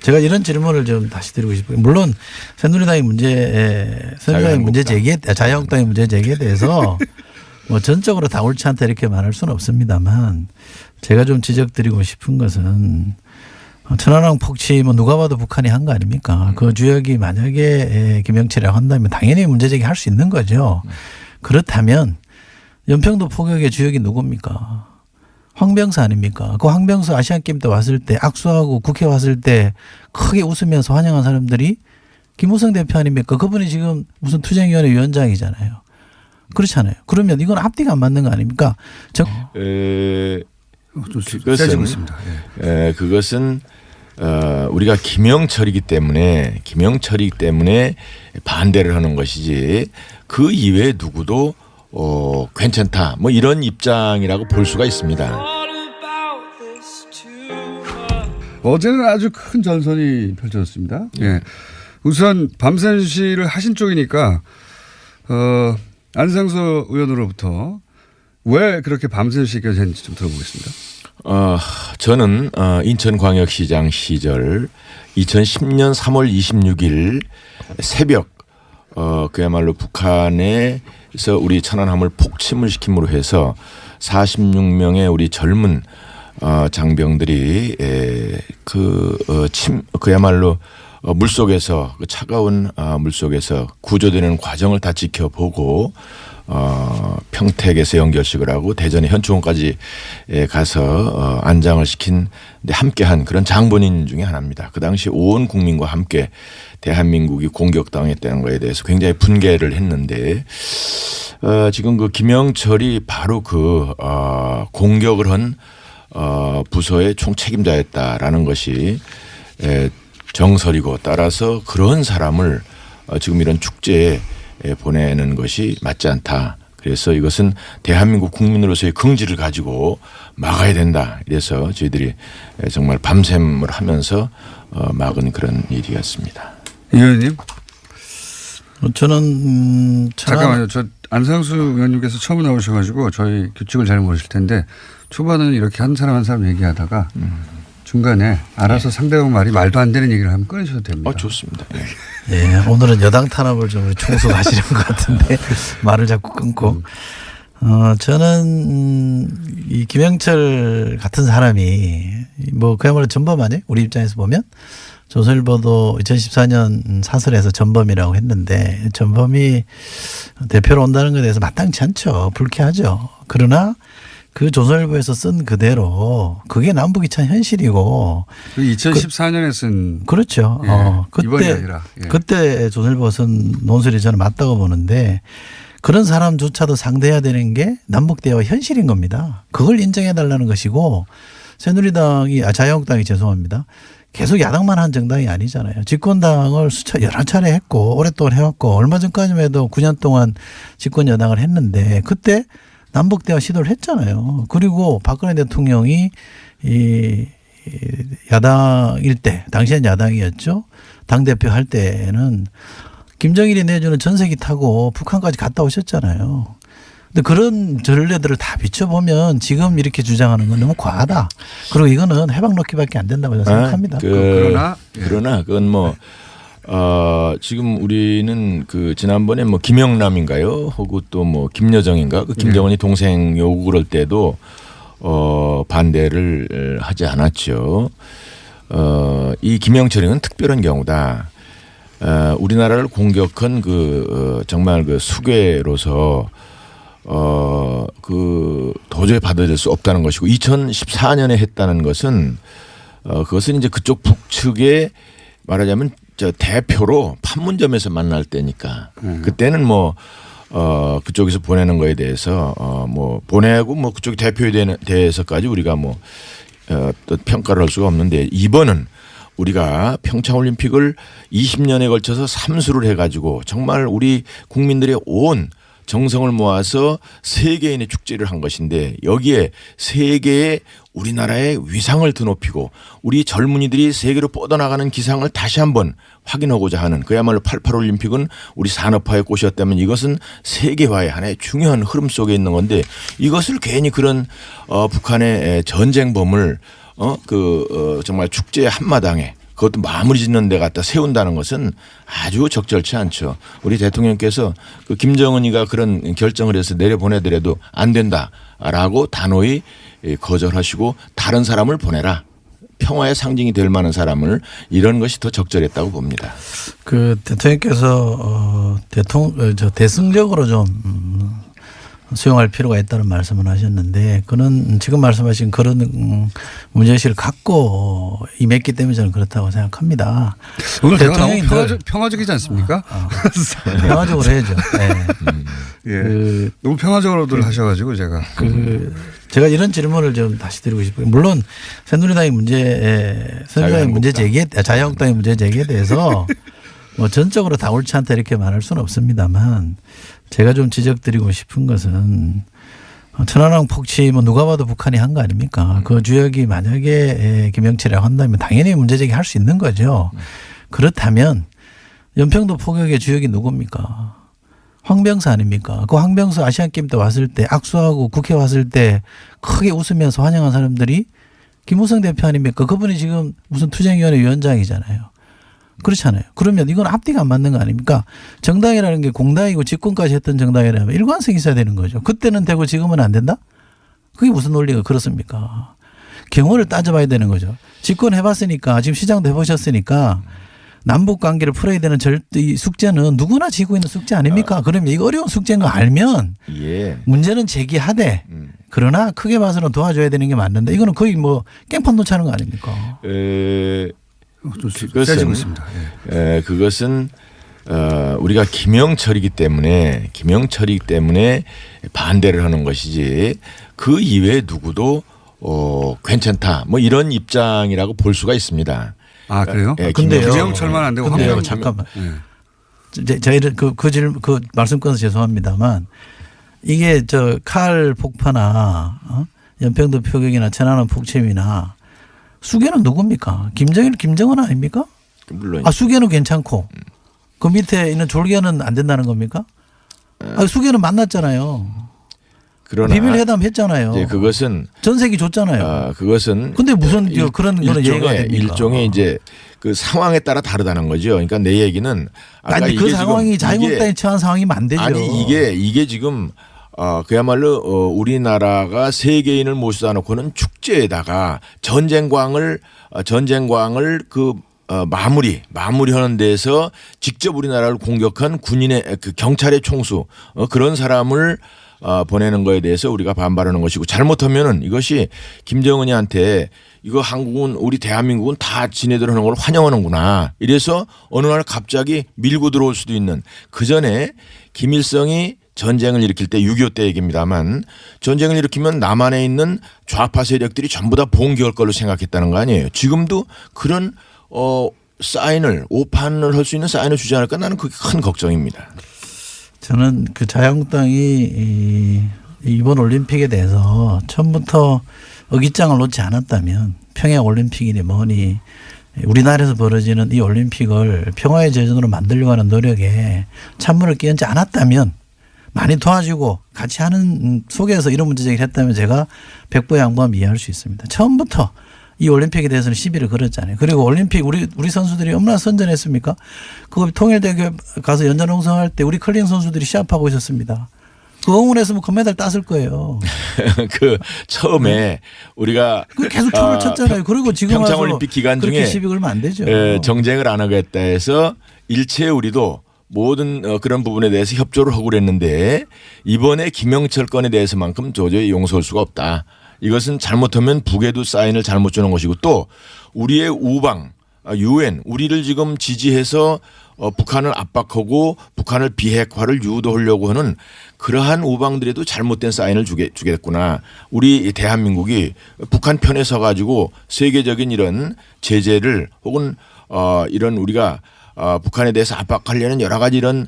제가 이런 질문을 좀 다시 드리고 싶어요. 물론 새누리당의 문제 제기에 자유한국당의 문제 제기에 대해서 뭐 전적으로 다 옳지 않다 이렇게 말할 수는 없습니다만 제가 좀 지적드리고 싶은 것은 천안함 폭치 뭐 누가 봐도 북한이 한 거 아닙니까? 그 주역이 만약에 김영철이라고 한다면 당연히 문제 제기할 수 있는 거죠. 그렇다면 연평도 포격의 주역이 누굽니까? 황병수 아닙니까? 그 황병수 아시안게임 때 왔을 때 악수하고 국회 왔을 때 크게 웃으면서 환영한 사람들이 김무성 대표 아닙니까? 그분이 지금 무슨 투쟁위원회 위원장이잖아요. 그렇잖아요. 그러면 이건 앞뒤가 안 맞는 거 아닙니까? 그것은 우리가 김영철이기 때문에 반대를 하는 것이지 그 이외에 누구도 괜찮다 뭐 이런 입장이라고 볼 수가 있습니다. 어제는 아주 큰 전선이 펼쳐졌습니다. 예. 우선 밤샘 씨를 하신 쪽이니까 안상수 의원으로부터 왜 그렇게 밤샘 씨가 됐는지 좀 들어보겠습니다. 저는 인천광역시장 시절 2010년 3월 26일 새벽 그야말로 북한에서 우리 천안함을 폭침을 시킴으로 해서 46명의 우리 젊은 장병들이 그야말로 물속에서 그 차가운 물속에서 구조되는 과정을 다 지켜보고 평택에서 연결식을 하고 대전의 현충원까지 가서 안장을 시킨 함께한 그런 장본인 중에 하나입니다. 그 당시 온 국민과 함께 대한민국이 공격당했다는 것에 대해서 굉장히 분개를 했는데 지금 그 김영철이 바로 그 공격을 한 부서의 총책임자였다라는 것이 정설이고 따라서 그런 사람을 지금 이런 축제에 보내는 것이 맞지 않다. 그래서 이것은 대한민국 국민으로서의 긍지를 가지고 막아야 된다. 이래서 저희들이 정말 밤샘을 하면서 막은 그런 일이었습니다. 이 의원님. 저는 잠깐만요. 저 안상수 의원님께서 처음 나오셔가지고 저희 규칙을 잘 모르실 텐데 초반에는 이렇게 한 사람 얘기하다가 중간에 알아서 상대방 말이 말도 안 되는 얘기를 하면 끊으셔도 됩니다. 좋습니다. 네, 오늘은 여당 탄압을 좀 총수하시는 것 같은데 말을 자꾸 끊고 저는 이 김영철 같은 사람이 뭐 그야말로 전범 아니에요? 우리 입장에서 보면 조선일보도 2014년 사설에서 전범이라고 했는데 전범이 대표로 온다는 것에 대해서 마땅치 않죠. 불쾌하죠. 그러나 그 조선일보에서 쓴 그대로 그게 남북 이찬 현실이고. 2014년에 쓴. 그렇죠. 예, 이번이 아니라. 예. 그때 조선일보가 쓴 논술이 저는 맞다고 보는데 그런 사람조차도 상대해야 되는 게 남북 대화 현실인 겁니다. 그걸 인정해 달라는 것이고 새누리당이 자유한국당이 죄송합니다. 계속 야당만 한 정당이 아니잖아요. 집권당을 여러 차례 했고 오랫동안 해왔고 얼마 전까지만 해도 9년 동안 집권 여당을 했는데 그때 남북 대화 시도를 했잖아요. 그리고 박근혜 대통령이 이 야당일 때 당시엔 야당이었죠. 당대표 할 때는 김정일이 내주는 전세기 타고 북한까지 갔다 오셨잖아요. 근데 그런 전례들을 다 비춰보면 지금 이렇게 주장하는 건 너무 과하다. 그리고 이거는 해방 놓기밖에 안 된다고 생각합니다. 그러나 그건 뭐 지금 우리는 그 지난번에 뭐 김영남인가요? 혹은 또 뭐 김여정인가? 그 김정은이 동생 요구를 할 때도 반대를 하지 않았죠. 이 김영철이는 특별한 경우다. 우리나라를 공격한 정말 그 수괴로서 도저히 받아들일 수 없다는 것이고 2014년에 했다는 것은 그것은 이제 그쪽 북측에 말하자면 저 대표로 판문점에서 만날 때니까 그때는 뭐 그쪽에서 보내는 거에 대해서 뭐 보내고 뭐 그쪽 대표에 대해서까지 우리가 뭐 또 평가를 할 수가 없는데 이번은 우리가 평창올림픽을 20년에 걸쳐서 삼수를 해가지고 정말 우리 국민들의 온 정성을 모아서 세계인의 축제를 한 것인데 여기에 세계의 우리나라의 위상을 드높이고 우리 젊은이들이 세계로 뻗어나가는 기상을 다시 한번 확인하고자 하는 그야말로 88올림픽은 우리 산업화의 꽃이었다면 이것은 세계화의 하나의 중요한 흐름 속에 있는 건데 이것을 괜히 그런 북한의 전쟁범을 정말 축제의 한마당에 그것도 마무리 짓는 데 갖다 세운다는 것은 아주 적절치 않죠. 우리 대통령께서 그 김정은이가 그런 결정을 해서 내려보내더라도 안 된다라고 단호히 거절하시고 다른 사람을 보내라. 평화의 상징이 될 만한 사람을 이런 것이 더 적절했다고 봅니다. 그 대통령께서 대승적으로 좀 수용할 필요가 있다는 말씀을 하셨는데 그는 지금 말씀하신 그런 문제의식을 갖고 임했기 때문에 저는 그렇다고 생각합니다. 오늘 대화 너무 평화적이지 않습니까? 평화적으로 해야죠. 네. 예. 너무 평화적으로들 하셔가지고 제가. 제가 이런 질문을 좀 다시 드리고 싶어요. 물론 새누리당의 자유한국당의 문제 제기에 대해서 뭐 전적으로 다 옳지 않다 이렇게 말할 수는 없습니다만 제가 좀 지적드리고 싶은 것은 천안함 폭침은 누가 봐도 북한이 한 거 아닙니까? 그 주역이 만약에 김영철이라고 한다면 당연히 문제 제기할 수 있는 거죠. 그렇다면 연평도 포격의 주역이 누굽니까? 황병수 아닙니까? 그 황병수 아시안게임 때 왔을 때 악수하고 국회 왔을 때 크게 웃으면서 환영한 사람들이 김무성 대표 아닙니까? 그분이 지금 무슨 투쟁위원회 위원장이잖아요. 그렇잖아요. 그러면 이건 앞뒤가 안 맞는 거 아닙니까? 정당이라는 게 공당이고 집권까지 했던 정당이라면 일관성이 있어야 되는 거죠. 그때는 되고 지금은 안 된다? 그게 무슨 논리가 그렇습니까? 경우를 따져봐야 되는 거죠. 집권해봤으니까 지금 시장도 해보셨으니까 남북 관계를 풀어야 되는 이 숙제는 누구나 지고 있는 숙제 아닙니까? 그러면 이거 어려운 숙제인 거 알면 문제는 제기하되 그러나 크게 봐서는 도와줘야 되는 게 맞는데 이거는 거의 뭐 깽판 놓자는 거 아닙니까? 그것은 우리가 김영철이기 때문에 반대를 하는 것이지 그 이외에 누구도 괜찮다 뭐 이런 입장이라고 볼 수가 있습니다. 아 그래요? 근데요. 김영철만 안 되고 근데요. 잠깐만. 저희는 그 말씀 끊어서 죄송합니다만 이게 칼 폭파나 연평도 표격이나 천안함 폭침이나 수계는 누굽니까? 김정은 아닙니까? 물론. 수계는 괜찮고 그 밑에 있는 졸계는 안 된다는 겁니까? 수계는 만났잖아요. 그러나 비밀 회담 했잖아요. 그것은 전세기 줬잖아요. 그것은 근데 무슨 그런 거는 예의가 됩니까? 일종의 이제 그 상황에 따라 다르다는 거죠. 그러니까 내 얘기는 아니 그 상황이 자유한국당에 처한 상황이면 안 되죠. 아니 이게 지금 그야말로 우리나라가 세계인을 모시다 놓고는 축제에다가 전쟁광을 마무리하는 데서 직접 우리나라를 공격한 군인의 그 경찰의 총수 그런 사람을 보내는 거에 대해서 우리가 반발하는 것이고 잘못하면은 이것이 김정은이한테 이거 한국은 우리 대한민국은 다 지네들 하는 걸 환영하는구나 이래서 어느 날 갑자기 밀고 들어올 수도 있는 그 전에 김일성이 전쟁을 일으킬 때 6.25 때 얘기입니다만 전쟁을 일으키면 남한에 있는 좌파 세력들이 전부 다 봉기할 걸로 생각했다는 거 아니에요. 지금도 그런 사인을 오판을 할 수 있는 사인을 주지 않을까 나는 그게 큰 걱정입니다. 저는 그 자유한국당이 이번 올림픽에 대해서 처음부터 어깃장을 놓지 않았다면 평양올림픽이니 뭐니 우리나라에서 벌어지는 이 올림픽을 평화의 제전으로 만들려고 하는 노력에 찬물을 끼얹지 않았다면 많이 도와주고 같이 하는 속에서 이런 문제 제기를 했다면 제가 100보 양보하면 이해할 수 있습니다. 처음부터 이 올림픽에 대해서는 시비를 걸었잖아요. 그리고 올림픽 우리 선수들이 얼마나 선전했습니까? 그거 통일대교 가서 연전홍성할 때 우리 컬링 선수들이 시합하고 있었습니다. 그 응원했으면 금메달 땄을 거예요. 그 처음에 우리가 그 계속 춤을 췄잖아요. 그리고 지금 와서 평창올림픽 기간 중에 그렇게 시비 걸면 안 되죠. 정쟁을 안 하겠다 해서 일체 우리도 모든 그런 부분에 대해서 협조를 하고 그랬는데 이번에 김영철 건에 대해서만큼 도저히 용서할 수가 없다. 이것은 잘못하면 북에도 사인을 잘못 주는 것이고 또 우리의 우방 UN 우리를 지금 지지해서 북한을 압박하고 북한을 비핵화를 유도하려고 하는 그러한 우방들에도 잘못된 사인을 주겠구나. 우리 대한민국이 북한 편에 서 가지고 세계적인 이런 제재를 혹은 이런 우리가 북한에 대해서 압박하려는 여러 가지 이런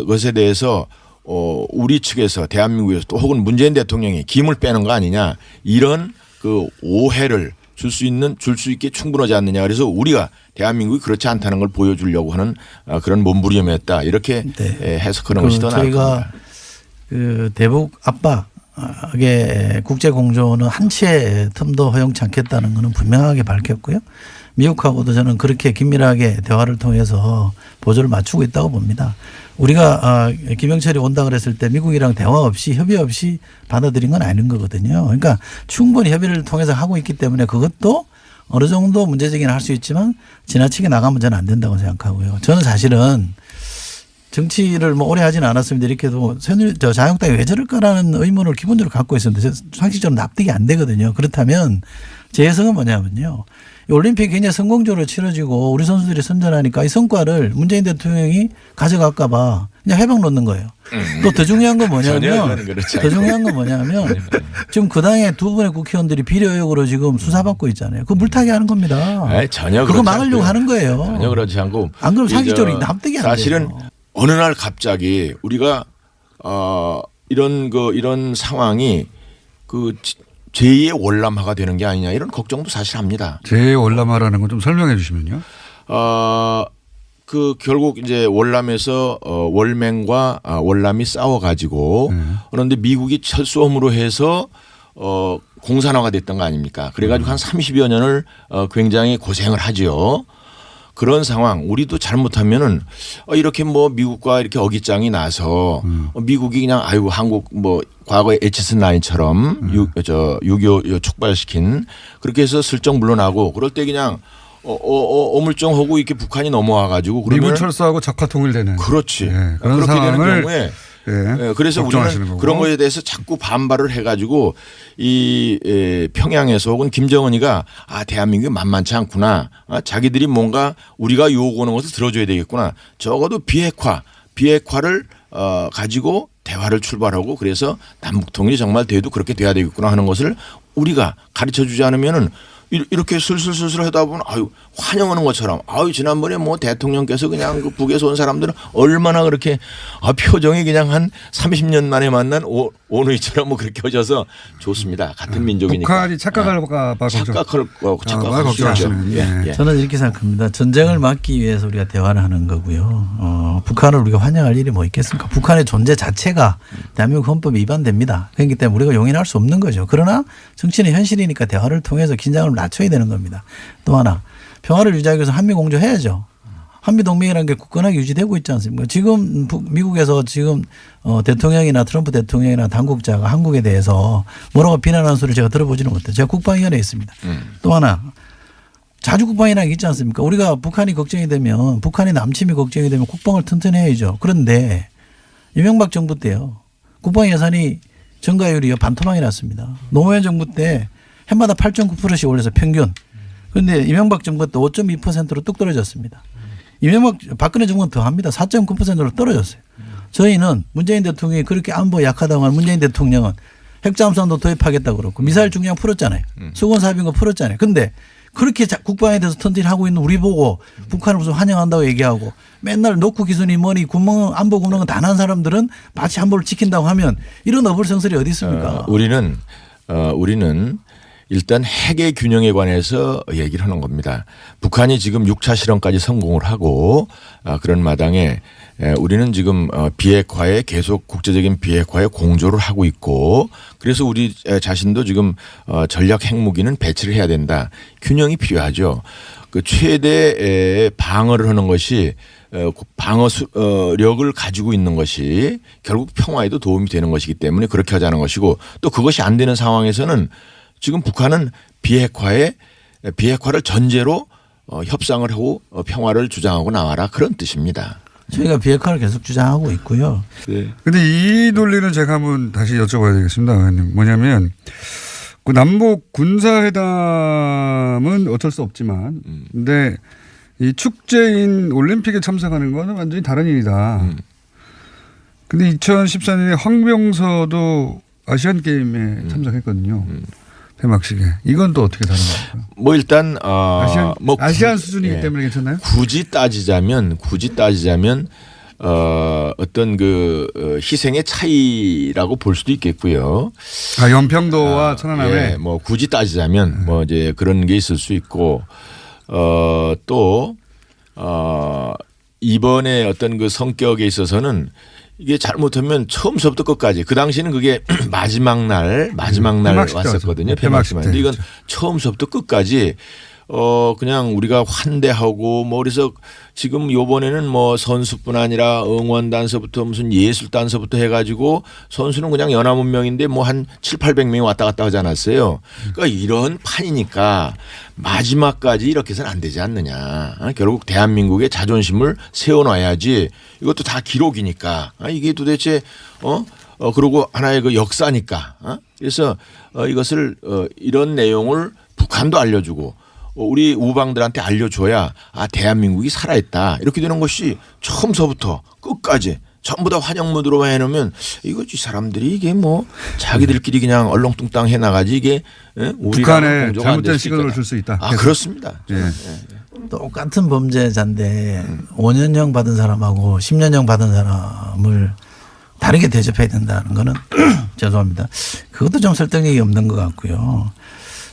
것에 대해서 우리 측에서 대한민국에서 또 혹은 문재인 대통령이 김을 빼는 거 아니냐 이런 그 오해를 줄 수 있게 충분하지 않느냐. 그래서 우리가 대한민국이 그렇지 않다는 걸 보여주려고 하는 그런 몸부림이었다. 이렇게 해석하는 것이 더 나을 겁니다. 저희가 그 대북 압박 국제 공조는 한치의 틈도 허용치 않겠다는 것은 분명하게 밝혔고요. 미국하고도 저는 그렇게 긴밀하게 대화를 통해서 보조를 맞추고 있다고 봅니다. 우리가 김영철이 온다 그랬을 때 미국이랑 대화 없이 협의 없이 받아들인 건 아닌 거거든요. 그러니까 충분히 협의를 통해서 하고 있기 때문에 그것도 어느 정도 문제제기는 할 수 있지만 지나치게 나가면 저는 안 된다고 생각하고요. 저는 사실은 정치를 뭐 오래 하지는 않았습니다. 이렇게도 자유한국당이 왜 저럴까라는 의문을 기본적으로 갖고 있었는데 상식적으로 납득이 안 되거든요. 그렇다면 제 해석은 뭐냐면요. 올림픽이 굉장히 성공적으로 치러지고 우리 선수들이 선전하니까 이 성과를 문재인 대통령이 가져갈까 봐 그냥 해방 놓는 거예요. 또 더 중요한 건 뭐냐면 더 중요한 건 뭐냐면 지금 그 당의 두 분의 국회의원들이 비리 의혹으로 지금 수사받고 있잖아요. 그거 물타기 하는 겁니다. 아니, 전혀 그거 그렇지 막으려고 않고요. 하는 거예요. 전혀 그렇지 않고 안 그러면 상식적으로 납득이 안 돼요. 사실은 어느 날 갑자기 우리가 이런 상황이 그 제2의 월남화가 되는 게 아니냐 이런 걱정도 사실 합니다. 제 월남화라는 건 좀 설명해 주시면요. 그 결국 이제 월남에서 월맹과 월남이 싸워가지고 그런데 미국이 철수험으로 해서 공산화가 됐던 거 아닙니까? 그래가지고 한 30여 년을 굉장히 고생을 하죠. 그런 상황 우리도 잘못하면은 이렇게 뭐 미국과 이렇게 어깃장이 나서 미국이 그냥 아이고 한국 뭐 과거에 에치슨 라인처럼 6.25 촉발시킨 그렇게 해서 슬쩍 물러나고 그럴 때 그냥 어물쩡하고 이렇게 북한이 넘어와 가지고 그러면 미군 철수하고 적화 통일되는 그렇지. 네, 그런 그렇게 되는 상황을 경우에 예, 그래서 우리는 거고. 그런 거에 대해서 자꾸 반발을 해가지고 이 평양에서 혹은 김정은이가 대한민국이 만만치 않구나. 자기들이 뭔가 우리가 요구하는 것을 들어줘야 되겠구나. 적어도 비핵화를 가지고 대화를 출발하고 그래서 남북통일이 정말 돼도 그렇게 돼야 되겠구나 하는 것을 우리가 가르쳐주지 않으면은 이렇게 슬슬슬슬 하다 보면 환영하는 것처럼 지난번에 뭐 대통령께서 그냥 그 북에서 온 사람들은 얼마나 그렇게 표정이 그냥 한 30년 만에 만난 오누이처럼 뭐 그렇게 하셔서 좋습니다. 같은 민족이니까. 북한이 착각할까 봐 걱정하시죠. 저는 이렇게 생각합니다. 전쟁을 막기 위해서 우리가 대화를 하는 거고요. 북한을 우리가 환영할 일이 뭐 있겠습니까? 북한의 존재 자체가 대한민국 헌법에 위반됩니다. 그렇기 때문에 우리가 용인할 수 없는 거죠. 그러나 정치는 현실이니까 대화를 통해서 긴장을 낮춰야 되는 겁니다. 또 하나 평화를 유지하기 위해서 한미 공조해야죠. 한미 동맹이라는 게 굳건하게 유지되고 있지 않습니까? 지금 미국에서 지금 대통령이나 트럼프 대통령이나 당국자가 한국에 대해서 뭐라고 비난하는 소리를 제가 들어보지는 못해요. 제가 국방위원회에 있습니다. 또 하나 자주 국방이라는 게 있지 않습니까? 우리가 북한이 걱정이 되면 북한의 남침이 걱정이 되면 국방을 튼튼히 해야죠. 그런데 이명박 정부 때요. 국방 예산이 증가율이 반토막이 났습니다. 노무현 정부 때 해마다 8.9%씩 올려서 평균. 그런데 이명박 정부 때 5.2%로 뚝 떨어졌습니다. 박근혜 정부는 더 합니다. 4.9%로 떨어졌어요. 저희는 문재인 대통령이 그렇게 안보 약하다고 하는 문재인 대통령은 핵잠수함도 도입하겠다고 그러고 미사일 중량 풀었잖아요. 수건 사병거 풀었잖아요. 그런데 그렇게 국방에 대해서 턴질하고 있는 우리 보고 북한을 무슨 환영한다고 얘기하고 맨날 노크 기순이 뭐니 안보 구멍은 다 난 사람들은 마치 안보를 지킨다고 하면 이런 어불성설이 어디 있습니까? 우리는 일단 핵의 균형에 관해서 얘기를 하는 겁니다. 북한이 지금 6차 실험까지 성공을 하고 그런 마당에 우리는 지금 비핵화에 계속 국제적인 비핵화에 공조를 하고 있고 그래서 우리 자신도 지금 전략 핵무기는 배치를 해야 된다. 균형이 필요하죠. 그 최대 방어를 하는 것이 방어력을 가지고 있는 것이 결국 평화에도 도움이 되는 것이기 때문에 그렇게 하자는 것이고 또 그것이 안 되는 상황에서는 지금 북한은 비핵화를 전제로 협상을 하고 평화를 주장하고 나와라 그런 뜻입니다. 저희가 비핵화를 계속 주장하고 있고요. 그런데 이 논리는 제가 한번 다시 여쭤봐야 되겠습니다. 의원님. 뭐냐면 그 남북 군사회담은 어쩔 수 없지만 근데 이 축제인 올림픽에 참석하는 거는 완전히 다른 일이다. 근데 2014년에 황병서도 아시안 게임에 참석했거든요. 폐막식에. 이건 또 어떻게 다른 겁니까? 뭐 일단 아시안 수준이기 때문에 괜찮나요? 굳이 따지자면 어떤 그 희생의 차이라고 볼 수도 있겠고요. 연평도와 천안함에 뭐 굳이 따지자면 뭐 이제 그런 게 있을 수 있고 또 이번에 어떤 그 성격에 있어서는 이게 잘못하면 처음서부터 끝까지 그 당시에는 그게 마지막 날 폐막식 때 왔었거든요. 왔죠. 폐막식 폐막식만. 근데 이건 때. 처음서부터 끝까지 그냥 우리가 환대하고 뭐 그래서 지금 요번에는 뭐 선수뿐 아니라 응원단서부터 무슨 예술단서부터 해가지고 선수는 그냥 연합운명인데 뭐 한 700~800명이 왔다 갔다 하지 않았어요. 그러니까 이런 판이니까 마지막까지 이렇게 해서는 안 되지 않느냐. 결국 대한민국의 자존심을 세워놔야지. 이것도 다 기록이니까. 이게 도대체 그리고 하나의 그 역사니까. 그래서 이것을 이런 내용을 북한도 알려주고 우리 우방들한테 알려줘야 대한민국이 살아있다 이렇게 되는 것이 처음서부터 끝까지 전부 다 환영무드로만 해놓으면 이 사람들이 이게 뭐 자기들끼리 그냥 얼렁뚱땅 해나가지 이게 북한에 잘못된 시그널을 줄 수 있다. 그렇습니다. 예. 똑같은 범죄자인데 5년형 받은 사람하고 10년형 받은 사람을 다르게 대접해야 된다는 거는 죄송합니다. 그것도 좀 설득력이 없는 것 같고요.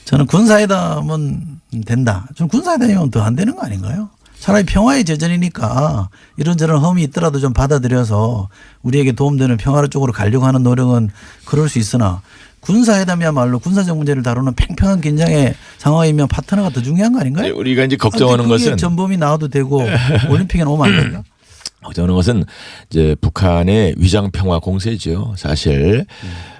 저는 군사회담은 된다. 저는 군사회담이면 더 안 되는 거 아닌가요? 차라리 평화의 제전이니까 이런저런 험이 있더라도 좀 받아들여서 우리에게 도움되는 평화 쪽으로 가려고 하는 노력은 그럴 수 있으나 군사회담이야말로 군사적 문제를 다루는 팽팽한 긴장의 상황이면 파트너가 더 중요한 거 아닌가요? 우리가 이제 걱정하는 것은 전범이 나와도 되고 올림픽에 오면 안 될까? 걱정하는 것은 이제 북한의 위장 평화 공세죠. 사실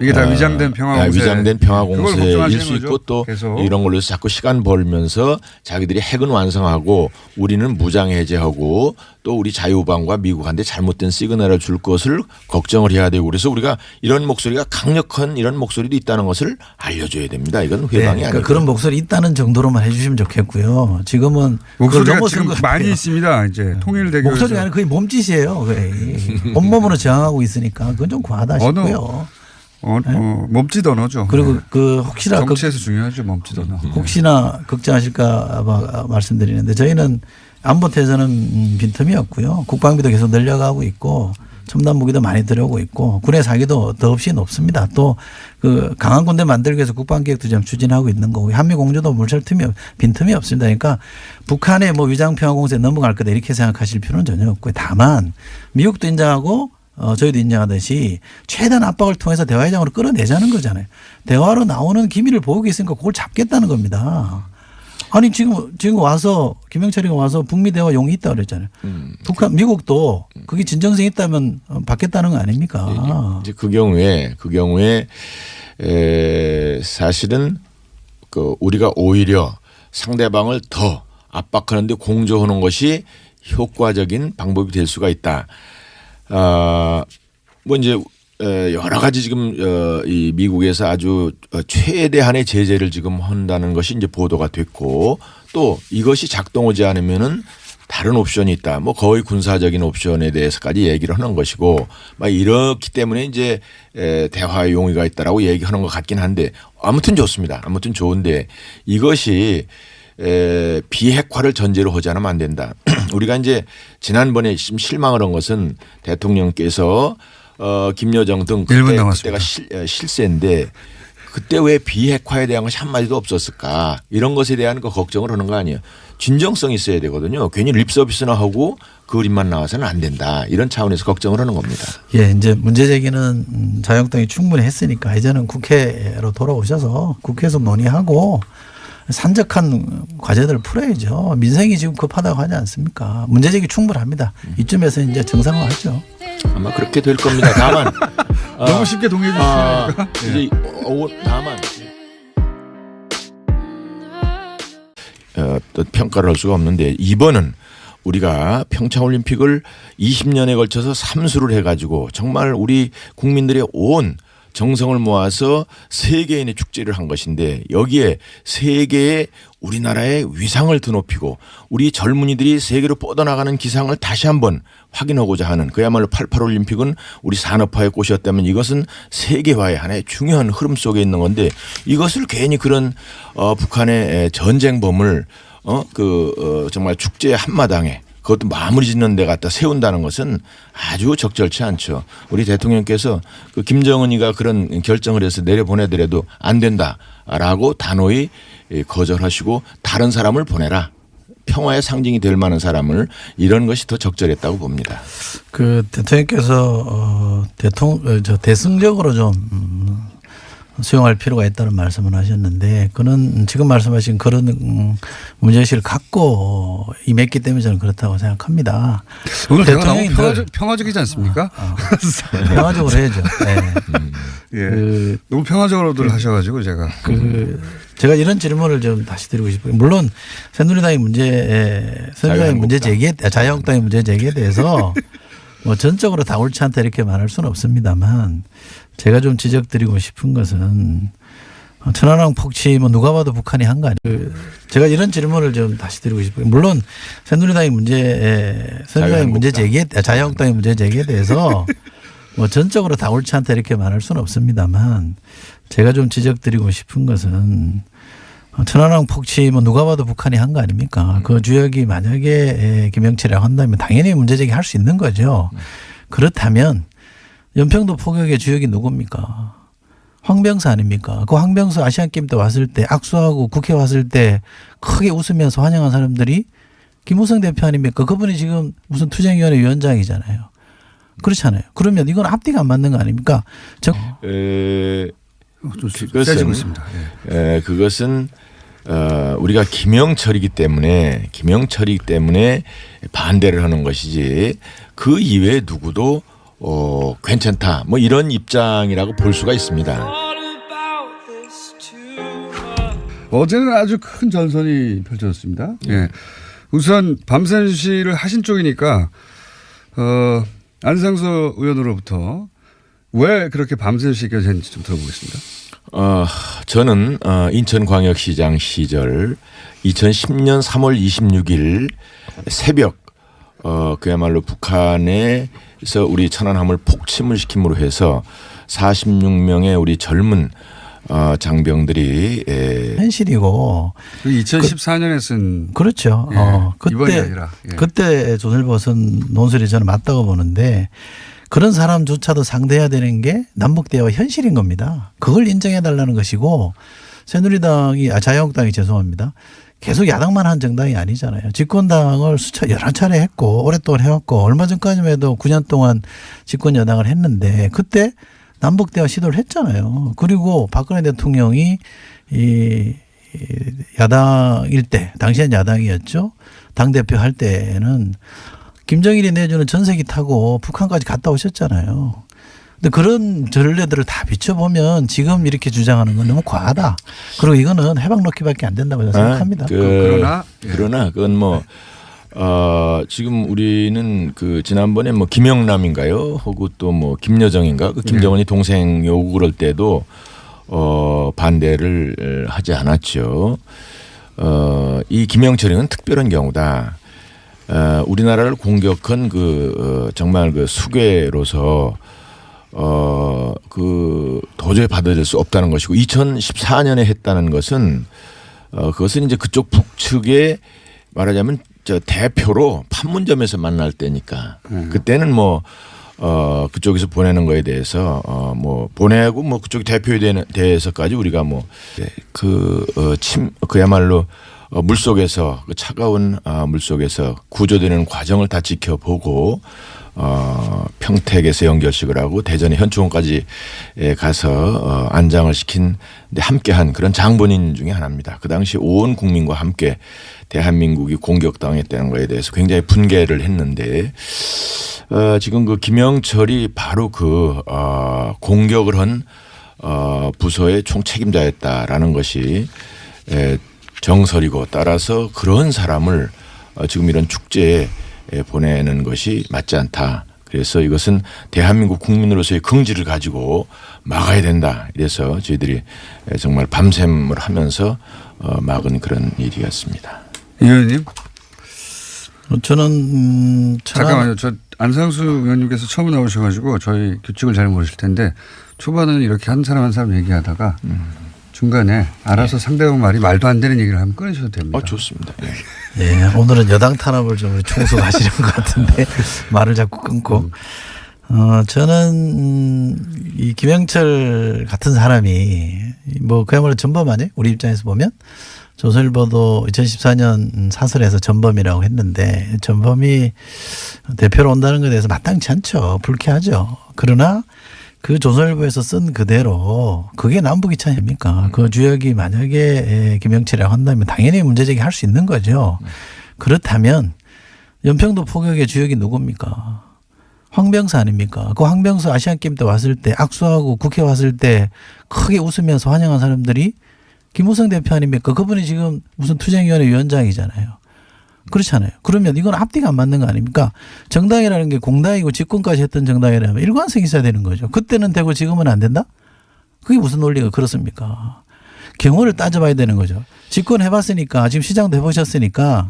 이게 다 위장된 평화 공세. 위장된 평화 공세일 수 있고 또 계속. 이런 걸로 해서 자꾸 시간 벌면서 자기들이 핵은 완성하고 우리는 무장 해제하고 또 우리 자유방과 미국한테 잘못된 시그널을 줄 것을 걱정을 해야 되고 그래서 우리가 이런 목소리가 강력한 이런 목소리도 있다는 것을 알려줘야 됩니다. 이건 회방이 그러니까 아니고 그런 목소리 있다는 정도로만 해 주시면 좋겠고요. 지금은 목소리가 그걸 지금 넘어선 것 많이 같아요. 있습니다. 이제 통일대교에서. 목소리가 아니라 거의 몸짓이에요. 거의. 온몸으로 저항하고 있으니까 그건 좀 과하다 싶고요. 몸짓 언어죠. 그리고 그 혹시나 정치에서 중요하죠. 몸짓 언어. 혹시나 걱정하실까 봐 말씀드리는데 저희는 안보태세는 빈틈이었고요. 국방비도 계속 늘려가고 있고 첨단 무기도 많이 들여오고 있고 군의 사기도 더없이 높습니다. 또 그 강한 군대 만들기 위해서 국방계획도 지금 추진하고 있는 거고 한미 공조도 물살 빈틈이 없습니다. 그러니까 북한의 뭐 위장평화 공세에 넘어갈 거다 이렇게 생각하실 필요는 전혀 없고요. 다만 미국도 인정하고 저희도 인정하듯이 최대한 압박을 통해서 대화회장으로 끌어내자는 거잖아요. 대화로 나오는 기미를 보이고 있으니까 그걸 잡겠다는 겁니다. 아니 지금 와서 김영철이가 와서 북미 대화 용이 있다고 그랬잖아요. 북한 미국도 그게 진정성이 있다면 받겠다는 거 아닙니까? 이제 그 경우에 사실은 그 우리가 오히려 상대방을 더 압박하는데 공조하는 것이 효과적인 방법이 될 수가 있다. 뭐 이제 여러 가지 지금 이 미국에서 아주 최대한의 제재를 지금 한다는 것이 이제 보도가 됐고 또 이것이 작동하지 않으면은 다른 옵션이 있다. 뭐 거의 군사적인 옵션에 대해서까지 얘기를 하는 것이고 막 이렇기 때문에 이제 대화의 용의가 있다라고 얘기하는 것 같긴 한데 아무튼 좋습니다. 아무튼 좋은데 이것이 비핵화를 전제로 하지 않으면 안 된다. 우리가 이제 지난번에 좀 실망을 한 것은 대통령께서 김여정 등 그때가 실세인데 그때 왜 비핵화에 대한 것이 한마디도 없었을까 이런 것에 대한 그 걱정을 하는 거 아니에요. 진정성이 있어야 되거든요. 괜히 립서비스나 하고 그림만 나와서는 안 된다. 이런 차원에서 걱정을 하는 겁니다. 예, 이제 문제 제기는 자유한국당이 충분히 했으니까 이제는 국회로 돌아오셔서 국회에서 논의하고 산적한 과제들을 풀어야죠. 민생이 지금 급하다고 하지 않습니까? 문제 제기 충분합니다. 이쯤에서 이제 정상화하죠. 아마 그렇게 될 겁니다. 다만 너무 쉽게 동의해 주시니까. 이제 다만 또 평가를 할 수가 없는데 이번은 우리가 평창올림픽을 20년에 걸쳐서 삼수를 해가지고 정말 우리 국민들의 온 정성을 모아서 세계인의 축제를 한 것인데 여기에 세계의 우리나라의 위상을 드높이고 우리 젊은이들이 세계로 뻗어나가는 기상을 다시 한번 확인하고자 하는 그야말로 88올림픽은 우리 산업화의 꽃이었다면 이것은 세계화의 하나의 중요한 흐름 속에 있는 건데 이것을 괜히 그런 북한의 전쟁범을 정말 축제 한마당에 그것도 마무리 짓는 데 갖다 세운다는 것은 아주 적절치 않죠. 우리 대통령께서 그 김정은이가 그런 결정을 해서 내려보내더라도 안 된다라고 단호히 거절하시고 다른 사람을 보내라. 평화의 상징이 될 만한 사람을 이런 것이 더 적절했다고 봅니다. 그 대통령께서 대승적으로 좀 수용할 필요가 있다는 말씀을 하셨는데 그는 지금 말씀하신 그런 문제의식을 갖고 임했기 때문에 저는 그렇다고 생각합니다. 오늘 대화 너무 평화적이지 않습니까? 평화적으로 해야죠. 네. 예. 너무 평화적으로들 하셔가지고 제가. 제가 이런 질문을 좀 다시 드리고 싶어요. 물론 새누리당의 문제 제기에 자유한국당의 문제 제기에 대해서 뭐 전적으로 다 옳지 않다 이렇게 말할 수는 없습니다만 제가 좀 지적드리고 싶은 것은 천안함 폭치 뭐 누가 봐도 북한이 한 거 아니에요. 제가 이런 질문을 좀 다시 드리고 싶어요. 물론 새누리당의 문제 제기에 자유한국당의 문제 제기에 대해서 뭐 전적으로 다 옳지 않다 이렇게 말할 수는 없습니다만 제가 좀 지적드리고 싶은 것은 천안함 폭치 뭐 누가 봐도 북한이 한 거 아닙니까? 그 주역이 만약에 김영철이라고 한다면 당연히 문제 제기할 수 있는 거죠. 그렇다면 연평도 포격의 주역이 누굽니까? 황병수 아닙니까? 그 황병수 아시안게임 때 왔을 때 악수하고 국회 왔을 때 크게 웃으면서 환영한 사람들이 김무성 대표 아닙니까? 그분이 지금 무슨 투쟁위원회 위원장이잖아요. 그렇잖아요. 그러면 이건 앞뒤가 안 맞는 거 아닙니까? 그것은 우리가 김영철이기 때문에 반대를 하는 것이지 그 이외에 누구도 괜찮다 뭐 이런 입장이라고 볼 수가 있습니다. 어제는 아주 큰 전선이 펼쳐졌습니다. 예. 우선 밤샘시를 하신 쪽이니까 안상수 의원으로부터 왜 그렇게 밤샘시가 됐는지 좀 들어보겠습니다. 저는 인천광역시장 시절 2010년 3월 26일 새벽 그야말로 북한에서 우리 천안함을 폭침을 시킴으로 해서 46명의 우리 젊은 장병들이 현실이고 2014년에 쓴 그렇죠. 예, 이번이 아니라 그때 조선일보선 논설이 저는 맞다고 보는데 그런 사람조차도 상대해야 되는 게 남북 대화 현실인 겁니다. 그걸 인정해 달라는 것이고 자유한국당이 죄송합니다. 계속 야당만 한 정당이 아니잖아요. 집권당을 여러 차례 했고 오랫동안 해왔고 얼마 전까지만 해도 9년 동안 집권 여당을 했는데 그때 남북 대화 시도를 했잖아요. 그리고 박근혜 대통령이 이 야당일 때 당시엔 야당이었죠. 당대표 할 때는 김정일이 내주는 전세기 타고 북한까지 갔다 오셨잖아요. 근데 그런 전례들을 다 비춰보면 지금 이렇게 주장하는 건 너무 과하다. 그리고 이거는 해방 놓기밖에 안 된다고 저는 생각합니다. 그러나 그건 뭐 지금 우리는 그 지난번에 뭐 김영남인가요? 혹은 또 뭐 김여정인가? 그 김정은이 동생 요구 그럴 때도 반대를 하지 않았죠. 이 김영철이는 특별한 경우다. 우리나라를 공격한 정말 그 수괴로서 도저히 받아들일 수 없다는 것이고 2014년에 했다는 것은 그것은 이제 그쪽 북측에 말하자면 대표로 판문점에서 만날 때니까 그때는 뭐 그쪽에서 보내는 거에 대해서 뭐 보내고 뭐 그쪽 대표에 대해서까지 우리가 뭐 그야말로 물속에서 그 차가운 물속에서 구조되는 과정을 다 지켜보고 평택에서 연결식을 하고 대전의 현충원까지 가서 안장을 시킨 함께한 그런 장본인 중에 하나입니다. 그 당시 온 국민과 함께 대한민국이 공격당했다는 거에 대해서 굉장히 분개를 했는데 지금 그 김영철이 바로 공격을 한 부서의 총책임자였다라는 것이 정설이고 따라서 그런 사람을 지금 이런 축제에 보내는 것이 맞지 않다. 그래서 이것은 대한민국 국민으로서의 긍지를 가지고 막아야 된다. 이래서 저희들이 정말 밤샘을 하면서 막은 그런 일이었습니다. 의원님. 저는 잠깐만요. 저 안상수 의원님께서 처음 나오셔가지고 저희 규칙을 잘 모르실 텐데 초반에는 이렇게 한 사람 한 사람 얘기하다가 중간에 알아서 상대방 말이 말도 안 되는 얘기를 하면 끊으셔도 됩니다. 좋습니다. 예, 오늘은 여당 탄압을 좀 총수가 하시는 것 같은데 말을 자꾸 끊고. 저는 이 김영철 같은 사람이 뭐 그야말로 전범 아니에요? 우리 입장에서 보면 조선일보도 2014년 사설에서 전범이라고 했는데 전범이 대표로 온다는 것에 대해서 마땅치 않죠. 불쾌하죠. 그러나 그 조선일보에서 쓴 그대로 그게 남북 이차입니까? 그 주역이 만약에 김영철이라고 한다면 당연히 문제제기 할 수 있는 거죠. 그렇다면 연평도 포격의 주역이 누굽니까? 황병수 아닙니까? 그 황병수 아시안게임 때 왔을 때 악수하고 국회 왔을 때 크게 웃으면서 환영한 사람들이 김무성 대표 아닙니까? 그분이 지금 무슨 투쟁위원회 위원장이잖아요. 그렇잖아요. 그러면 이건 앞뒤가 안 맞는 거 아닙니까? 정당이라는 게 공당이고 집권까지 했던 정당이라면 일관성이 있어야 되는 거죠. 그때는 되고 지금은 안 된다? 그게 무슨 논리가 그렇습니까? 경우를 따져봐야 되는 거죠. 집권해봤으니까 지금 시장도 해보셨으니까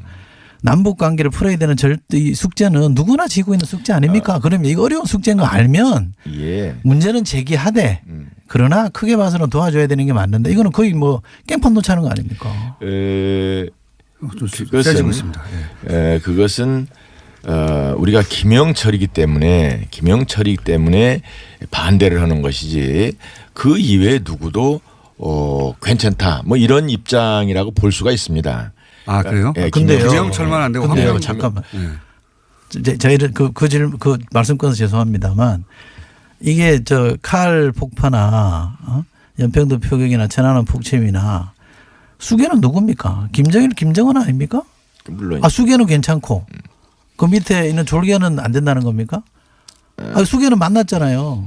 남북 관계를 풀어야 되는 이 숙제는 누구나 지고 있는 숙제 아닙니까? 그러면 이거 어려운 숙제인 거 알면 예. 문제는 제기하되 그러나 크게 봐서는 도와줘야 되는 게 맞는데 이거는 거의 뭐 깽판 놓자는 거 아닙니까? 좀 세지고 있습니다. 예. 그것은 우리가 김영철이기 때문에 반대를 하는 것이지 그 이외에 누구도 괜찮다 뭐 이런 입장이라고 볼 수가 있습니다. 아 그래요? 예, 근데요. 김영철만 안 되고 근데요. 황병수 잠깐만. 예. 저희를 그 말씀 끊어서 죄송합니다만 이게 저 칼 폭파나 연평도 표격이나 천안함 폭침이나 수계는 누굽니까? 김정일, 김정은 아닙니까? 물론. 수계는 괜찮고 그 밑에 있는 졸계는 안 된다는 겁니까? 수계는 만났잖아요.